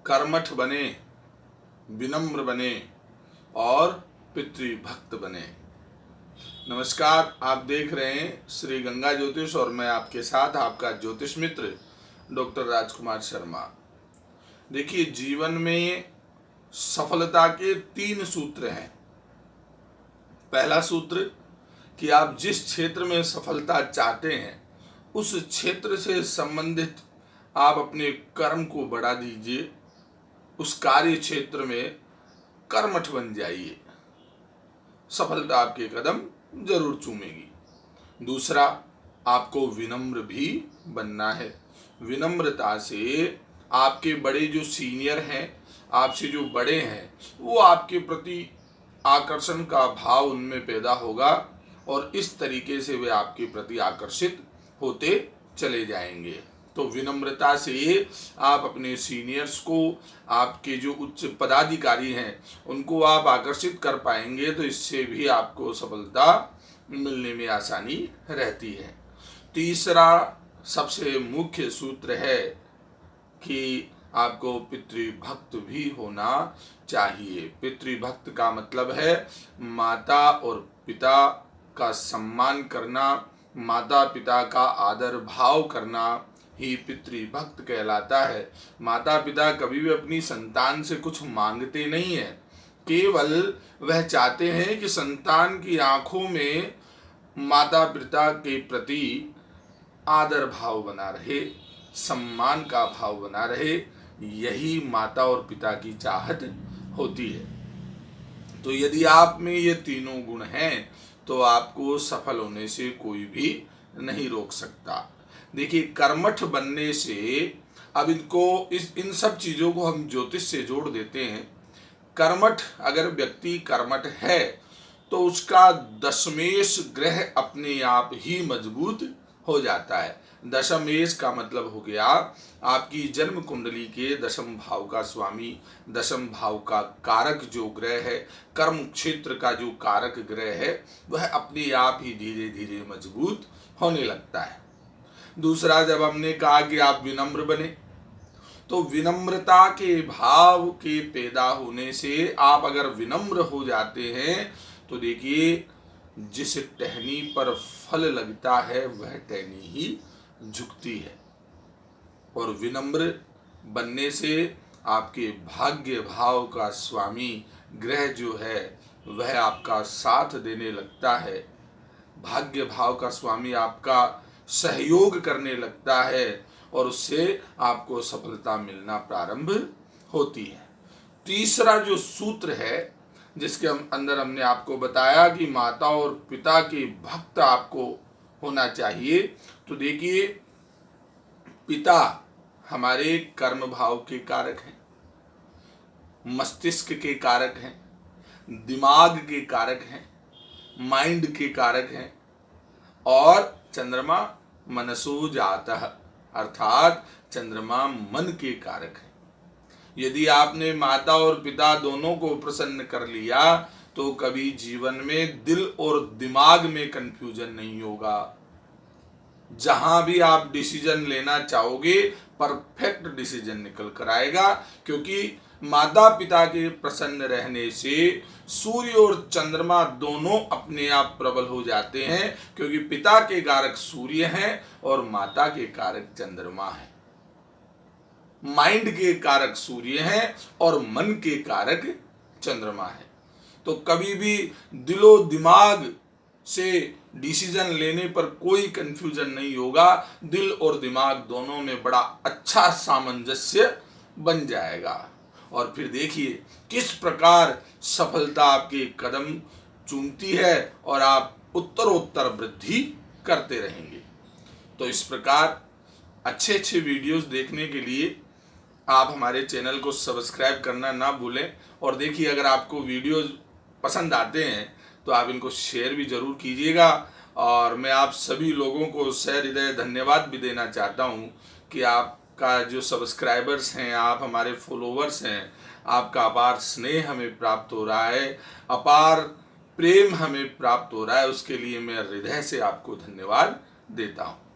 कर्मठ बने, विनम्र बने और पितृभक्त बने। नमस्कार, आप देख रहे हैं श्री गंगा ज्योतिष और मैं आपके साथ आपका ज्योतिष मित्र डॉक्टर राजकुमार शर्मा। देखिए, जीवन में सफलता के 3 सूत्र हैं। पहला सूत्र कि आप जिस क्षेत्र में सफलता चाहते हैं उस क्षेत्र से संबंधित आप अपने कर्म को बढ़ा दीजिए, उस कार्य क्षेत्र में कर्मठ बन जाइए, सफलता आपके कदम जरूर चूमेगी। दूसरा, आपको विनम्र भी बनना है। विनम्रता से आपके बड़े जो सीनियर हैं, आपसे जो बड़े हैं, वो आपके प्रति आकर्षण का भाव उनमें पैदा होगा और इस तरीके से वे आपके प्रति आकर्षित होते चले जाएंगे। तो विनम्रता से आप अपने सीनियर्स को, आपके जो उच्च पदाधिकारी हैं, उनको आप आकर्षित कर पाएंगे, तो इससे भी आपको सफलता मिलने में आसानी रहती है। तीसरा सबसे मुख्य सूत्र है कि आपको पितृभक्त भी होना चाहिए। पितृभक्त का मतलब है माता और पिता का सम्मान करना, माता पिता का आदर भाव करना ही पितृभक्त कहलाता है। माता पिता कभी भी अपनी संतान से कुछ मांगते नहीं है, केवल वह चाहते हैं कि संतान की आंखों में माता पिता के प्रति आदर भाव बना रहे, सम्मान का भाव बना रहे। यही माता और पिता की चाहत होती है। तो यदि आप में ये तीनों गुण हैं तो आपको सफल होने से कोई भी नहीं रोक सकता। देखिए, कर्मठ बनने से अब इन सब चीजों को हम ज्योतिष से जोड़ देते हैं। कर्मठ, अगर व्यक्ति कर्मठ है तो उसका दशमेश ग्रह अपने आप ही मजबूत हो जाता है। दशमेश का मतलब हो गया आपकी जन्म कुंडली के दशम भाव का स्वामी, दशम भाव का कारक जो ग्रह है, कर्म क्षेत्र का जो कारक ग्रह है, वह अपने आप ही धीरे धीरे मजबूत होने लगता है। दूसरा, जब हमने कहा कि आप विनम्र बने, तो विनम्रता के भाव के पैदा होने से आप अगर विनम्र हो जाते हैं तो देखिए, जिस टहनी पर फल लगता है वह टहनी ही झुकती है। और विनम्र बनने से आपके भाग्य भाव का स्वामी ग्रह जो है वह आपका साथ देने लगता है। भाग्य भाव का स्वामी आपका सहयोग करने लगता है और उससे आपको सफलता मिलना प्रारंभ होती है। तीसरा जो सूत्र है जिसके अंदर हमने आपको बताया कि माता और पिता के भक्त आपको होना चाहिए, तो देखिए, पिता हमारे कर्म भाव के कारक हैं, मस्तिष्क के कारक हैं, दिमाग के कारक हैं, माइंड के कारक हैं और चंद्रमा मनसो जातः, अर्थात चंद्रमा मन के कारक है। यदि आपने माता और पिता दोनों को प्रसन्न कर लिया तो कभी जीवन में दिल और दिमाग में कंफ्यूजन नहीं होगा। जहां भी आप डिसीजन लेना चाहोगे परफेक्ट डिसीजन निकल कर आएगा, क्योंकि माता पिता के प्रसन्न रहने से सूर्य और चंद्रमा दोनों अपने आप प्रबल हो जाते हैं, क्योंकि पिता के कारक सूर्य हैं और माता के कारक चंद्रमा है। माइंड के कारक सूर्य हैं और मन के कारक चंद्रमा है। तो कभी भी दिलो दिमाग से डिसीजन लेने पर कोई कंफ्यूजन नहीं होगा। दिल और दिमाग दोनों में बड़ा अच्छा सामंजस्य बन जाएगा और फिर देखिए किस प्रकार सफलता आपके कदम चूमती है और आप उत्तरोत्तर वृद्धि करते रहेंगे। तो इस प्रकार अच्छे अच्छे वीडियोस देखने के लिए आप हमारे चैनल को सब्सक्राइब करना ना भूलें। और देखिए, अगर आपको वीडियोस पसंद आते हैं तो आप इनको शेयर भी ज़रूर कीजिएगा। और मैं आप सभी लोगों को सहृदय धन्यवाद भी देना चाहता हूं कि आपका जो सब्सक्राइबर्स हैं, आप हमारे फॉलोवर्स हैं, आपका अपार स्नेह हमें प्राप्त हो रहा है, अपार प्रेम हमें प्राप्त हो रहा है। उसके लिए मैं हृदय से आपको धन्यवाद देता हूं।